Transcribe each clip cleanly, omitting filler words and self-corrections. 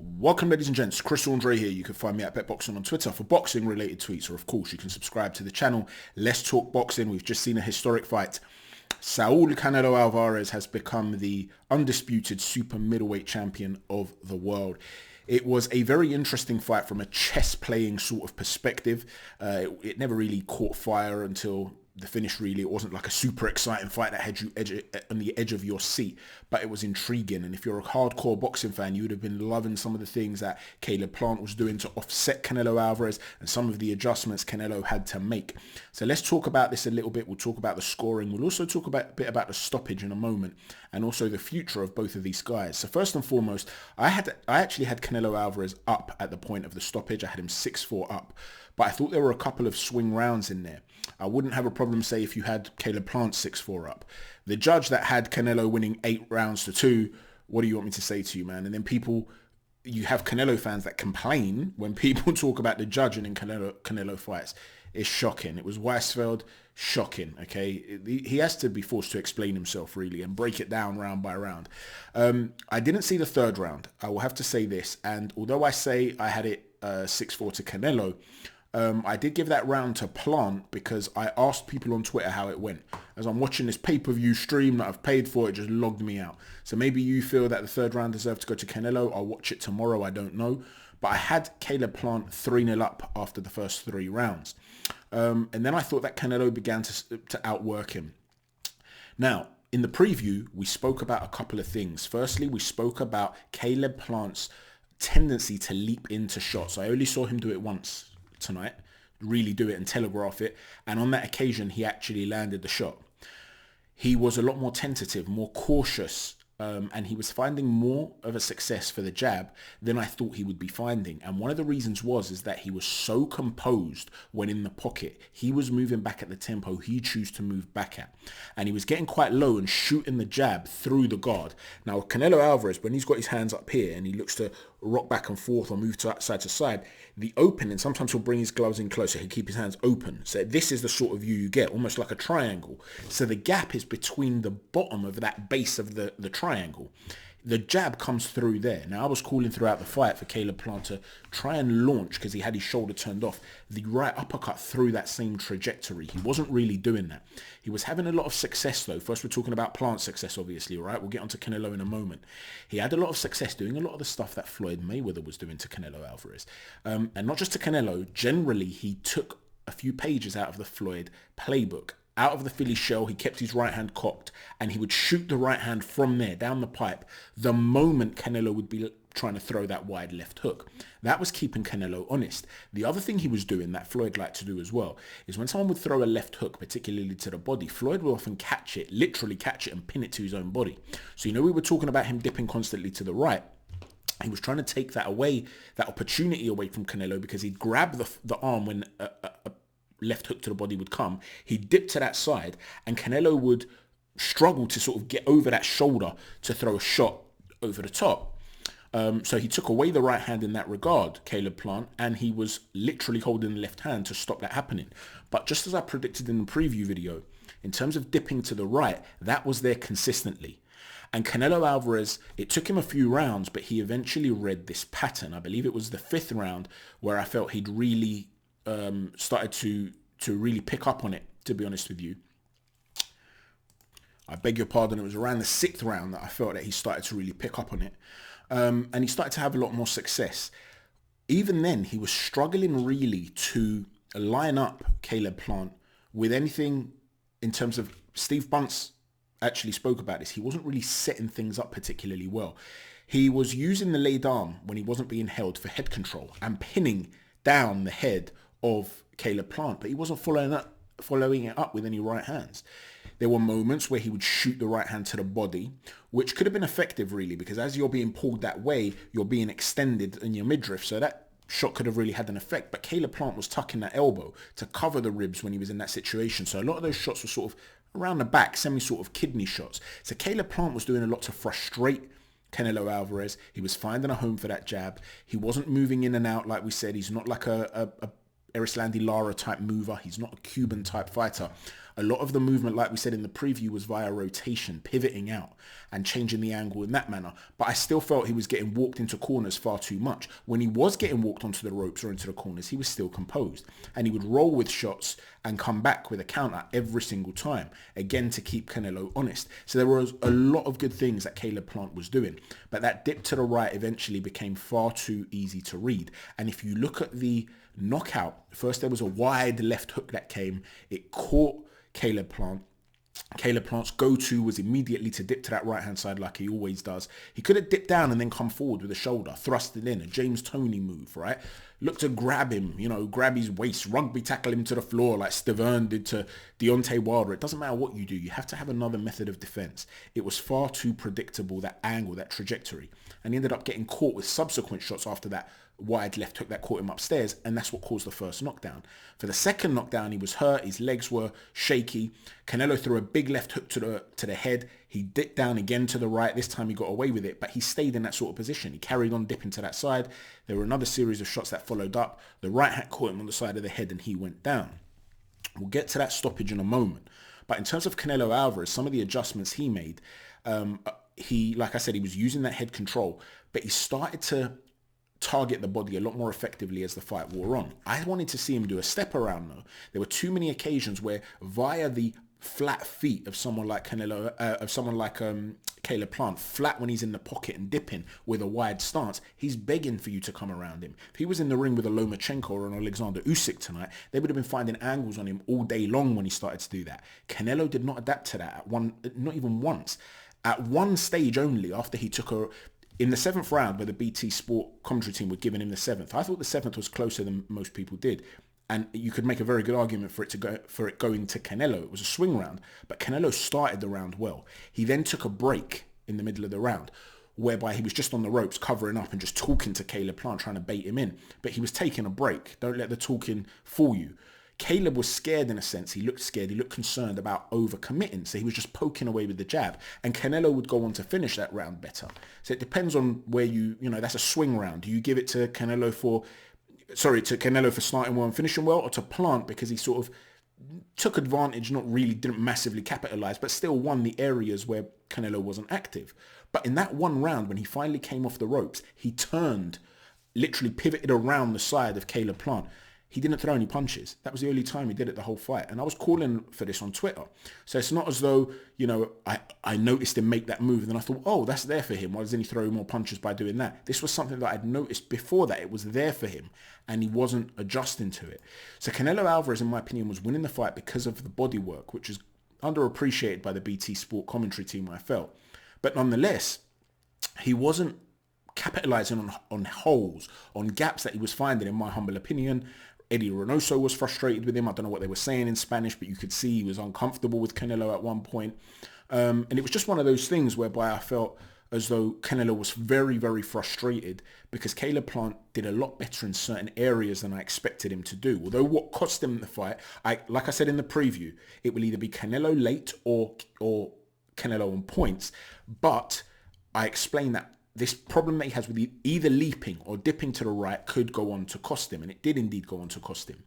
Welcome, ladies and gents. Chris Andre here. You can find me at BetBoxing on Twitter for boxing-related tweets, or of course, you can subscribe to the channel. Let's talk boxing. We've just seen a historic fight. Saul "Canelo" Alvarez has become the undisputed super middleweight champion of the world. It was a very interesting fight from a chess-playing sort of perspective. It never really caught fire until the finish, really. It wasn't like a super exciting fight that had you on the edge of your seat, but it was intriguing. And if you're a hardcore boxing fan, you would have been loving some of the things that CANELO KOs was doing to offset Canelo Alvarez and some of the adjustments Canelo had to make. So let's talk about this a little bit. We'll talk about the scoring. We'll also talk a bit about the stoppage in a moment, and also the future of both of these guys. So first and foremost, I actually had Canelo Alvarez up at the point of the stoppage. I had him 6-4 up, but I thought there were a couple of swing rounds in there. I wouldn't have a problem, say, if you had Caleb Plant 6-4 up. The judge that had Canelo winning 8 rounds to 2, what do you want me to say to you, man? And then you have Canelo fans that complain when people talk about the judging in Canelo fights. It's shocking. It was Weisfeld, shocking, okay? He has to be forced to explain himself, really, and break it down round by round. I didn't see the third round. I will have to say this. And although I say I had it 6-4 to Canelo, I did give that round to Plant because I asked people on Twitter how it went. As I'm watching this pay-per-view stream that I've paid for, it just logged me out. So maybe you feel that the third round deserved to go to Canelo. I'll watch it tomorrow. I don't know. But I had Caleb Plant 3-0 up after the first 3 rounds. And then I thought that Canelo began to outwork him. Now, in the preview, we spoke about a couple of things. Firstly, we spoke about Caleb Plant's tendency to leap into shots. I only saw him do it once tonight, really do it and telegraph it, and on that occasion he actually landed the shot. He was a lot more tentative, more cautious, and he was finding more of a success for the jab than I thought he would be finding. And one of the reasons is that he was so composed when in the pocket. He was moving back at the tempo he chose to move back at, and he was getting quite low and shooting the jab through the guard. Now Canelo Alvarez, when he's got his hands up here and he looks to rock back and forth or move side to side, the opening, sometimes he'll bring his gloves in closer, he'll keep his hands open. So this is the sort of view you get, almost like a triangle. So the gap is between the bottom of that base of the triangle. The jab comes through there. Now I was calling throughout the fight for Caleb Plant to try and launch, because he had his shoulder turned off, the right uppercut through that same trajectory. He wasn't really doing that. He was having a lot of success though. First we're talking about Plant's success, obviously, right? We'll get onto Canelo in a moment. He had a lot of success doing a lot of the stuff that Floyd Mayweather was doing to Canelo Alvarez. And not just to Canelo, generally he took a few pages out of the Floyd playbook. Out of the Philly shell, he kept his right hand cocked, and he would shoot the right hand from there, down the pipe, the moment Canelo would be trying to throw that wide left hook. That was keeping Canelo honest. The other thing he was doing that Floyd liked to do as well is when someone would throw a left hook, particularly to the body, Floyd would often catch it, literally catch it and pin it to his own body. So we were talking about him dipping constantly to the right. He was trying to take that away, that opportunity away from Canelo, because he'd grab the arm when a left hook to the body would come. He'd dip to that side, and Canelo would struggle to sort of get over that shoulder to throw a shot over the top. So he took away the right hand in that regard, Caleb Plant, and he was literally holding the left hand to stop that happening. But just as I predicted in the preview video, in terms of dipping to the right, that was there consistently. And Canelo Alvarez, it took him a few rounds, but he eventually read this pattern. I believe it was the 5th round where I felt he'd really started to really pick up on it, to be honest with you. I beg your pardon, it was around the 6th round that I felt that he started to really pick up on it. And he started to have a lot more success. Even then, he was struggling really to line up Caleb Plant with anything in terms of, Steve Bunce actually spoke about this, he wasn't really setting things up particularly well. He was using the laid arm when he wasn't being held for head control and pinning down the head of Caleb Plant, but he wasn't following it up with any right hands. There were moments where he would shoot the right hand to the body, which could have been effective really, because as you're being pulled that way, you're being extended in your midriff, so that shot could have really had an effect. But Caleb Plant was tucking that elbow to cover the ribs when he was in that situation, so a lot of those shots were sort of around the back, sort of kidney shots. So Caleb Plant was doing a lot to frustrate Canelo Alvarez. He was finding a home for that jab. He wasn't moving in and out like we said. He's not like a Erislandy Lara type mover. He's not a Cuban type fighter. A lot of the movement, like we said in the preview, was via rotation, pivoting out and changing the angle in that manner. But I still felt he was getting walked into corners far too much. When he was getting walked onto the ropes or into the corners, he was still composed. And he would roll with shots and come back with a counter every single time, again, to keep Canelo honest. So there was a lot of good things that Caleb Plant was doing. But that dip to the right eventually became far too easy to read. And if you look at the knockout, first there was a wide left hook that came. It caught Caleb Plant. Caleb Plant's go-to was immediately to dip to that right-hand side like he always does. He could have dipped down and then come forward with a shoulder, thrust it in, a James Toney move, right? Look to grab him, grab his waist, rugby tackle him to the floor like Stavern did to Deontay Wilder. It doesn't matter what you do. You have to have another method of defense. It was far too predictable, that angle, that trajectory. And he ended up getting caught with subsequent shots after that wide left hook that caught him upstairs, and that's what caused the first knockdown. For the second knockdown, he was hurt, his legs were shaky. Canelo threw a big left hook to the head. He dipped down again to the right. This time he got away with it, but he stayed in that sort of position. He carried on dipping to that side. There were another series of shots that followed up. The right hand caught him on the side of the head and he went down. We'll get to that stoppage in a moment. But in terms of Canelo Alvarez, some of the adjustments he made, like I said, he was using that head control, but he started to target the body a lot more effectively as the fight wore on. I wanted to see him do a step around though. There were too many occasions where via the flat feet of someone like Caleb Plant, flat when he's in the pocket and dipping with a wide stance, he's begging for you to come around him. If he was in the ring with a Lomachenko or an Alexander Usyk tonight, they would have been finding angles on him all day long when he started to do that. Canelo did not adapt to that not even once. At one stage only, after he took in the 7th round, where the BT Sport commentary team were giving him the 7th, I thought the 7th was closer than most people did. And you could make a very good argument for it going to Canelo. It was a swing round, but Canelo started the round well. He then took a break in the middle of the round, whereby he was just on the ropes, covering up and just talking to Caleb Plant, trying to bait him in. But he was taking a break. Don't let the talking fool you. Caleb was scared in a sense. He looked scared. He looked concerned about overcommitting. So he was just poking away with the jab. And Canelo would go on to finish that round better. So it depends on where that's a swing round. Do you give it to Canelo for starting well and finishing well, or to Plant because he sort of took advantage, didn't massively capitalize, but still won the areas where Canelo wasn't active. But in that one round, when he finally came off the ropes, he turned, literally pivoted around the side of Caleb Plant. He didn't throw any punches. That was the only time he did it the whole fight. And I was calling for this on Twitter. So it's not as though, I noticed him make that move and then I thought, oh, that's there for him. Why doesn't he throw more punches by doing that? This was something that I'd noticed before that. It was there for him and he wasn't adjusting to it. So Canelo Alvarez, in my opinion, was winning the fight because of the body work, which is underappreciated by the BT Sport commentary team, I felt. But nonetheless, he wasn't capitalizing on holes, on gaps that he was finding, in my humble opinion. Eddie Reynoso was frustrated with him. I don't know what they were saying in Spanish, but you could see he was uncomfortable with Canelo at one point. And it was just one of those things whereby I felt as though Canelo was very, very frustrated because Caleb Plant did a lot better in certain areas than I expected him to do. Although what cost him the fight, like I said in the preview, it will either be Canelo late or Canelo on points. But I explained that this problem that he has with either leaping or dipping to the right could go on to cost him, and it did indeed go on to cost him.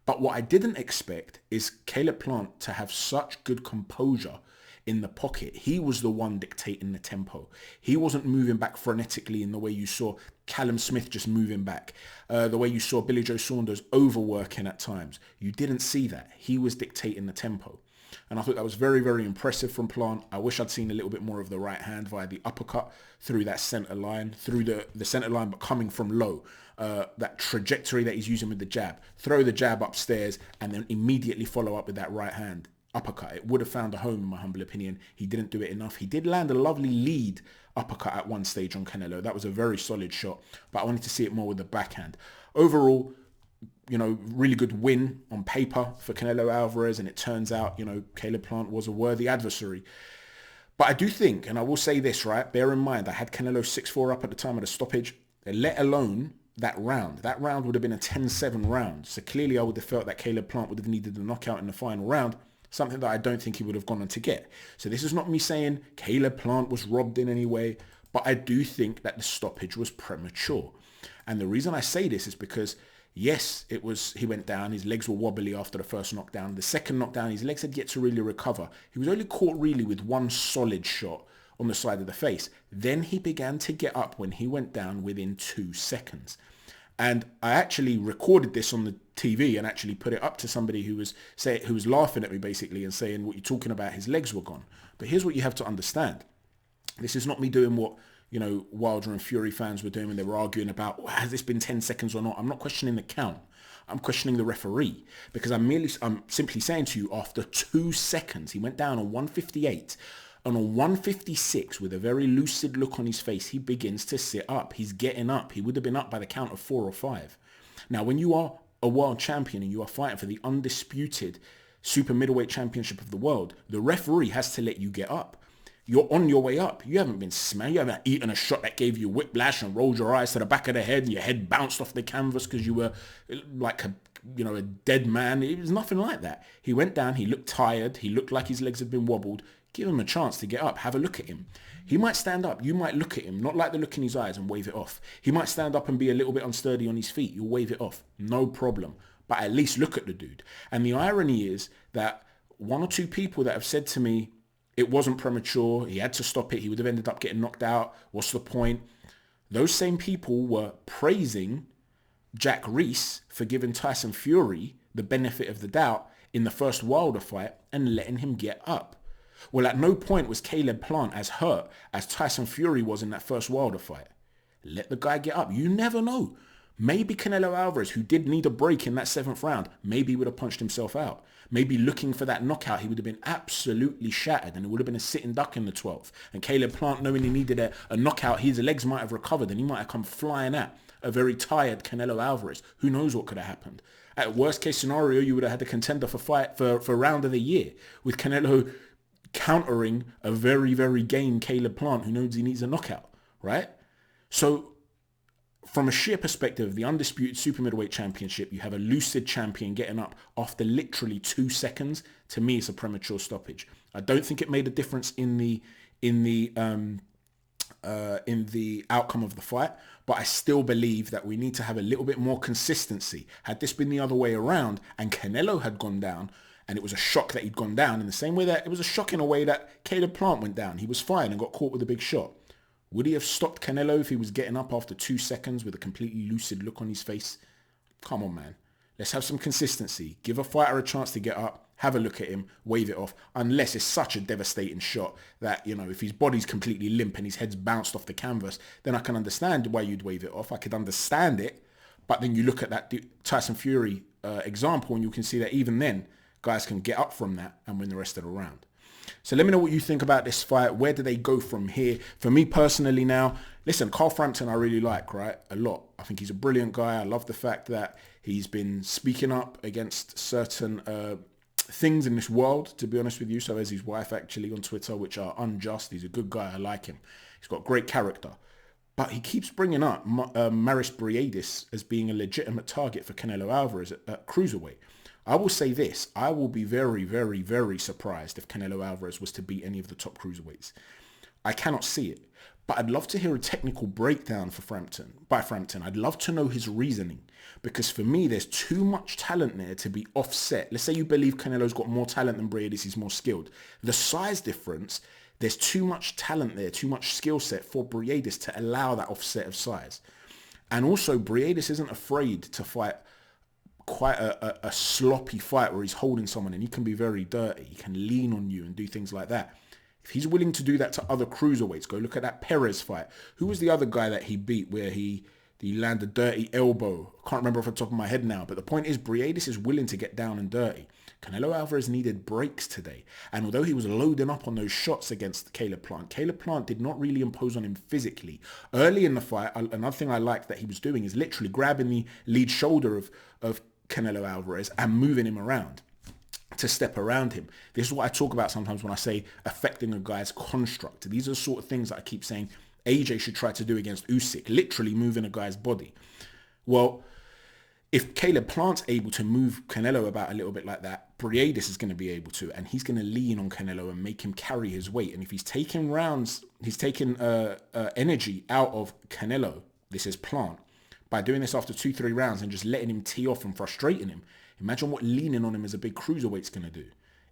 But what I didn't expect is Caleb Plant to have such good composure in the pocket. He was the one dictating the tempo. He wasn't moving back frenetically in the way you saw Callum Smith just moving back, the way you saw Billy Joe Saunders overworking at times. You didn't see that. He was dictating the tempo. And I thought that was very, very impressive from Plant. I wish I'd seen a little bit more of the right hand via the uppercut through that center line, through the center line, but coming from low. That trajectory that he's using with the jab. Throw the jab upstairs and then immediately follow up with that right hand uppercut. It would have found a home, in my humble opinion. He didn't do it enough. He did land a lovely lead uppercut at one stage on Canelo. That was a very solid shot, but I wanted to see it more with the backhand. Overall, really good win on paper for Canelo Alvarez, and it turns out, Caleb Plant was a worthy adversary. But I do think, and I will say this, right, bear in mind, I had Canelo 6-4 up at the time of the stoppage, let alone that round. That round would have been a 10-7 round. So clearly I would have felt that Caleb Plant would have needed a knockout in the final round, something that I don't think he would have gone on to get. So this is not me saying Caleb Plant was robbed in any way, but I do think that the stoppage was premature. And the reason I say this is because Yes, he went down. His legs were wobbly after the first knockdown. The second knockdown, his legs had yet to really recover. He was only caught really with one solid shot on the side of the face. Then he began to get up when he went down within 2 seconds. And I actually recorded this on the TV and actually put it up to somebody who was laughing at me basically and saying, what you're talking about, his legs were gone. But here's what you have to understand. This is not me doing what, Wilder and Fury fans were doing when they were arguing about, has this been 10 seconds or not? I'm not questioning the count. I'm questioning the referee because I'm simply saying to you, after 2 seconds, he went down on 158. And on 156, with a very lucid look on his face, he begins to sit up. He's getting up. He would have been up by the count of 4 or 5. Now, when you are a world champion and you are fighting for the undisputed super middleweight championship of the world, the referee has to let you get up. You're on your way up. You haven't been smashed. You haven't eaten a shot that gave you whiplash and rolled your eyes to the back of the head. Your head bounced off the canvas because you were like a dead man. It was nothing like that. He went down. He looked tired. He looked like his legs had been wobbled. Give him a chance to get up. Have a look at him. He might stand up. You might look at him, not like the look in his eyes, and wave it off. He might stand up and be a little bit unsturdy on his feet. You'll wave it off. No problem. But at least look at the dude. And the irony is that one or two people that have said to me, it wasn't premature, he had to stop it, he would have ended up getting knocked out, what's the point? Those same people were praising Jack Reese for giving Tyson Fury the benefit of the doubt in the first Wilder fight and letting him get up. Well, at no point was Caleb Plant as hurt as Tyson Fury was in that first Wilder fight. Let the guy get up. You never know. Maybe Canelo Alvarez, who did need a break in that 7th round, maybe he would have punched himself out. Maybe looking for that knockout, he would have been absolutely shattered and it would have been a sitting duck in the 12th. And Caleb Plant, knowing he needed a knockout, his legs might have recovered and he might have come flying at a very tired Canelo Alvarez. Who knows what could have happened? At worst case scenario, you would have had the contender for round of the year with Canelo countering a very, very game Caleb Plant who knows he needs a knockout, right? So from a sheer perspective, the undisputed super middleweight championship, you have a lucid champion getting up after literally 2 seconds. To me, it's a premature stoppage. I don't think it made a difference in the outcome of the fight, but I still believe that we need to have a little bit more consistency. Had this been the other way around and Canelo had gone down, and it was a shock that he'd gone down in the same way that it was a shock in a way that Caleb Plant went down. He was fine and got caught with a big shot. Would he have stopped Canelo if he was getting up after 2 seconds with a completely lucid look on his face? Come on, man. Let's have some consistency. Give a fighter a chance to get up, have a look at him, wave it off, unless it's such a devastating shot that, if his body's completely limp and his head's bounced off the canvas, then I can understand why you'd wave it off. I could understand it. But then you look at that Tyson Fury example and you can see that even then, guys can get up from that and win the rest of the round. So let me know what you think about this fight. Where do they go from here? For me personally now, listen, Carl Frampton I really like, right? A lot. I think he's a brilliant guy. I love the fact that he's been speaking up against certain things in this world, to be honest with you. So as his wife actually on Twitter, which are unjust. He's a good guy. I like him. He's got great character. But he keeps bringing up Maris Briedis as being a legitimate target for Canelo Alvarez at cruiserweight. I will say this, I will be very, very, very surprised if Canelo Alvarez was to beat any of the top cruiserweights. I cannot see it, but I'd love to hear a technical breakdown by Frampton. I'd love to know his reasoning, because for me, there's too much talent there to be offset. Let's say you believe Canelo's got more talent than Briedis, he's more skilled. The size difference, there's too much talent there, too much skill set for Briedis to allow that offset of size. And also, Briedis isn't afraid to fight quite a sloppy fight where he's holding someone and he can be very dirty. He can lean on you and do things like that. If he's willing to do that to other cruiserweights, go look at that Perez fight. Who was the other guy that he beat where he landed a dirty elbow? I can't remember off the top of my head now, but the point is Briedis is willing to get down and dirty. Canelo Alvarez needed breaks today. And although he was loading up on those shots against Caleb Plant did not really impose on him physically. Early in the fight, another thing I liked that he was doing is literally grabbing the lead shoulder of Canelo Alvarez and moving him around to step around him. This is what I talk about sometimes when I say affecting a guy's construct. These are the sort of things that I keep saying AJ should try to do against Usyk, literally moving a guy's body. Well, if Caleb Plant's able to move Canelo about a little bit like that, Briedis is going to be able to, and he's going to lean on Canelo and make him carry his weight. And if he's taking energy out of Canelo, this is Plant, by doing this after 2-3 rounds and just letting him tee off and frustrating him. Imagine what leaning on him as a big cruiserweight's going to do.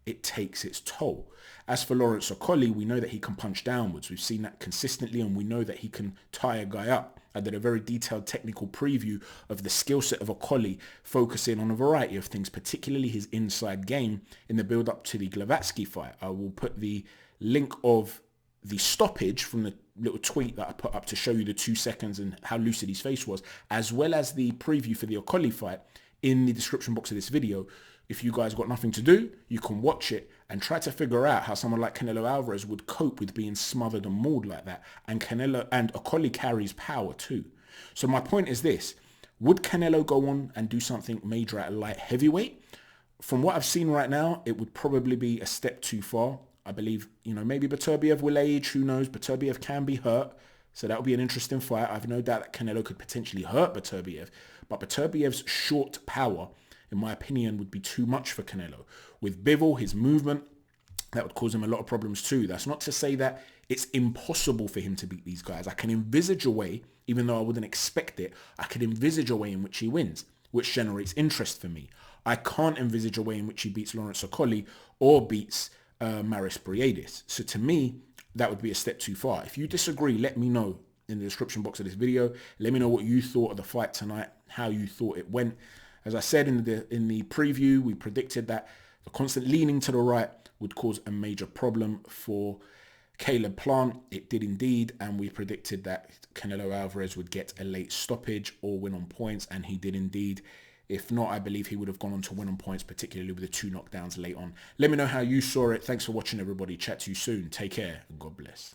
It takes its toll. As for Lawrence Okoli, we know that he can punch downwards. We've seen that consistently, and we know that he can tie a guy up. I did a very detailed technical preview of the skill set of Okoli, focusing on a variety of things, particularly his inside game in the build-up to the Glavatsky fight. I will put the link of the stoppage from the little tweet that I put up to show you the 2 seconds and how lucid his face was, as well as the preview for the Okoli fight in the description box of this video. If you guys got nothing to do, you can watch it and try to figure out how someone like Canelo Alvarez would cope with being smothered and mauled like that. And Okoli carries power too. So my point is this: would Canelo go on and do something major at a light heavyweight? From what I've seen right now, it would probably be a step too far. I believe, maybe Beterbiev will age. Who knows? Beterbiev can be hurt. So that would be an interesting fight. I've no doubt that Canelo could potentially hurt Beterbiev. But Beterbiev's short power, in my opinion, would be too much for Canelo. With Bivol, his movement, that would cause him a lot of problems too. That's not to say that it's impossible for him to beat these guys. I can envisage a way, even though I wouldn't expect it, I could envisage a way in which he wins, which generates interest for me. I can't envisage a way in which he beats Lawrence Okoli or beats Maris Briedis. So to me, that would be a step too far. If you disagree, let me know in the description box of this video. Let me know what you thought of the fight tonight, how you thought it went. As I said in the preview, we predicted that the constant leaning to the right would cause a major problem for Caleb Plant. It did indeed, and we predicted that Canelo Alvarez would get a late stoppage or win on points, and he did indeed. If not, I believe he would have gone on to win on points, particularly with the 2 knockdowns late on. Let me know how you saw it. Thanks for watching, everybody. Chat to you soon. Take care, and God bless.